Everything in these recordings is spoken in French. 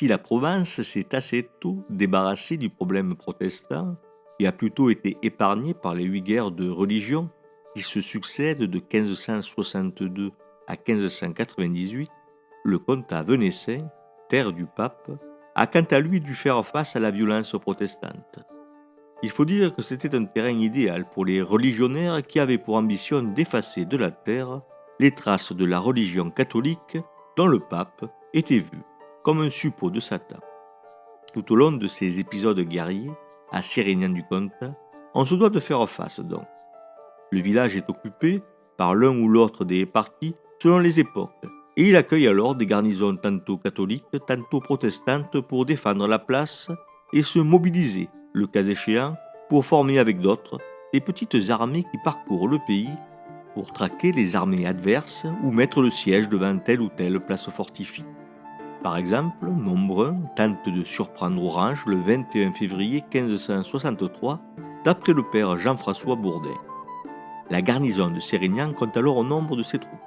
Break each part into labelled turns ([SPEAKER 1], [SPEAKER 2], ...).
[SPEAKER 1] Si la Provence s'est assez tôt débarrassée du problème protestant et a plutôt été épargnée par les 8 guerres de religion qui se succèdent de 1562 à 1598, le comtat venaissin, terre du pape, a quant à lui dû faire face à la violence protestante. Il faut dire que c'était un terrain idéal pour les religionnaires qui avaient pour ambition d'effacer de la terre les traces de la religion catholique dont le pape était vu comme un suppôt de Satan. Tout au long de ces épisodes guerriers, à Sérignan-du-Comtat, on se doit de faire face donc. Le village est occupé par l'un ou l'autre des partis selon les époques, et il accueille alors des garnisons tantôt catholiques, tantôt protestantes pour défendre la place et se mobiliser, le cas échéant, pour former avec d'autres des petites armées qui parcourent le pays pour traquer les armées adverses ou mettre le siège devant telle ou telle place fortifiée. Par exemple, Montbrun tente de surprendre Orange le 21 février 1563, d'après le père Jean-François Bourdin. La garnison de Sérignan compte alors au nombre de ses troupes.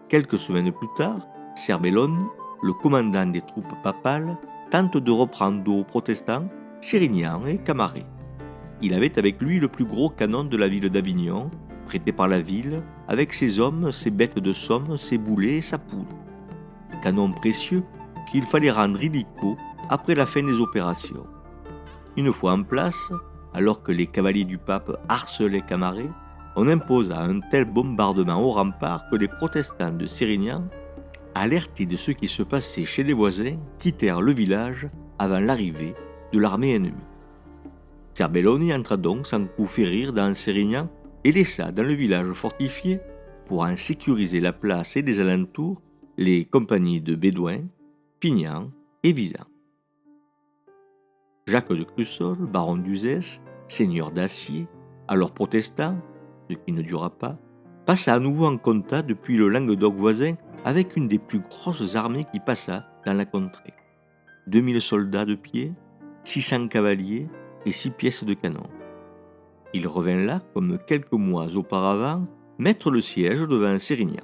[SPEAKER 1] Quelques semaines plus tard, Serbelloni, le commandant des troupes papales, tente de reprendre dos aux protestants Sérignan et Camaret. Il avait avec lui le plus gros canon de la ville d'Avignon, prêté par la ville, avec ses hommes, ses bêtes de somme, ses boulets et sa poudre. Canon précieux qu'il fallait rendre illico après la fin des opérations. Une fois en place, alors que les cavaliers du pape harcelaient Camaret, on imposa un tel bombardement au rempart que les protestants de Sérignan, alertés de ce qui se passait chez les voisins, quittèrent le village avant l'arrivée de l'armée ennemie. Serbelloni entra donc sans coup férir dans Sérignan et laissa dans le village fortifié, pour en sécuriser la place et les alentours, les compagnies de Bédouin, Pignan et Visan. Jacques de Crussol, baron d'Uzès, seigneur d'Acier, alors protestant, ce qui ne dura pas, passa à nouveau en Comtat depuis le Languedoc voisin avec une des plus grosses armées qui passa dans la contrée. 2000 soldats de pied, 600 cavaliers et 6 pièces de canon. Il revint là, comme quelques mois auparavant, mettre le siège devant Sérignan.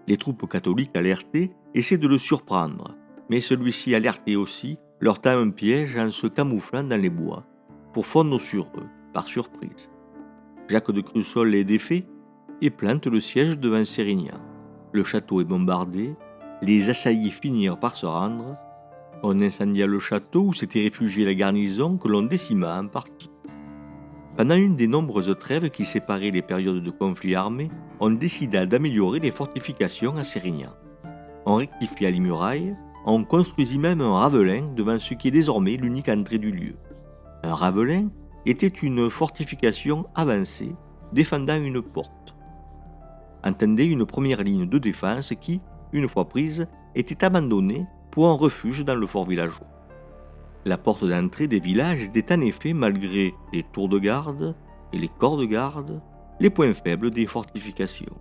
[SPEAKER 1] Les troupes catholiques alertées essaient de le surprendre, mais celui-ci alerté aussi leur tend un piège en se camouflant dans les bois, pour fondre sur eux, par surprise. Jacques de Crussol les défait et plante le siège devant Sérignan. Le château est bombardé, les assaillis finirent par se rendre. On incendia le château où s'était réfugiée la garnison que l'on décima en partie. Pendant une des nombreuses trêves qui séparaient les périodes de conflits armés, on décida d'améliorer les fortifications à Sérignan. On rectifia les murailles, on construisit même un ravelin devant ce qui est désormais l'unique entrée du lieu. Un ravelin était une fortification avancée, défendant une porte. Entendez une première ligne de défense qui, une fois prise, était abandonnée pour un refuge dans le fort villageois. La porte d'entrée des villages était en effet, malgré les tours de garde et les corps de garde, les points faibles des fortifications.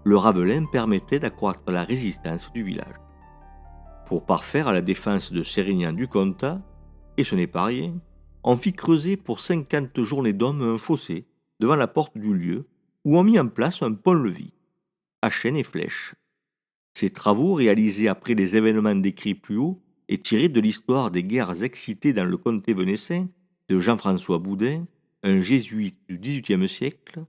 [SPEAKER 1] Le ravelin permettait d'accroître la résistance du village. Pour parfaire à la défense de Sérignan-du-Comtat, et ce n'est pas rien, on fit creuser pour 50 journées d'hommes un fossé devant la porte du lieu où on mit en place un pont-levis, à chaîne et flèche. Ces travaux, réalisés après les événements décrits plus haut et tirés de l'histoire des guerres excitées dans le comté venaissin de Jean-François Boudin, un jésuite du XVIIIe siècle,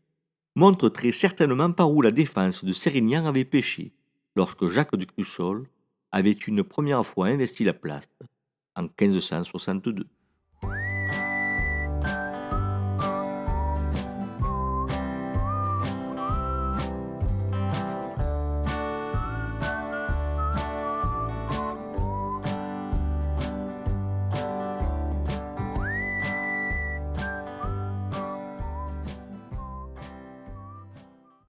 [SPEAKER 1] montrent très certainement par où la défense de Sérignan avait péché lorsque Jacques de Crussol avait une première fois investi la place, en 1562.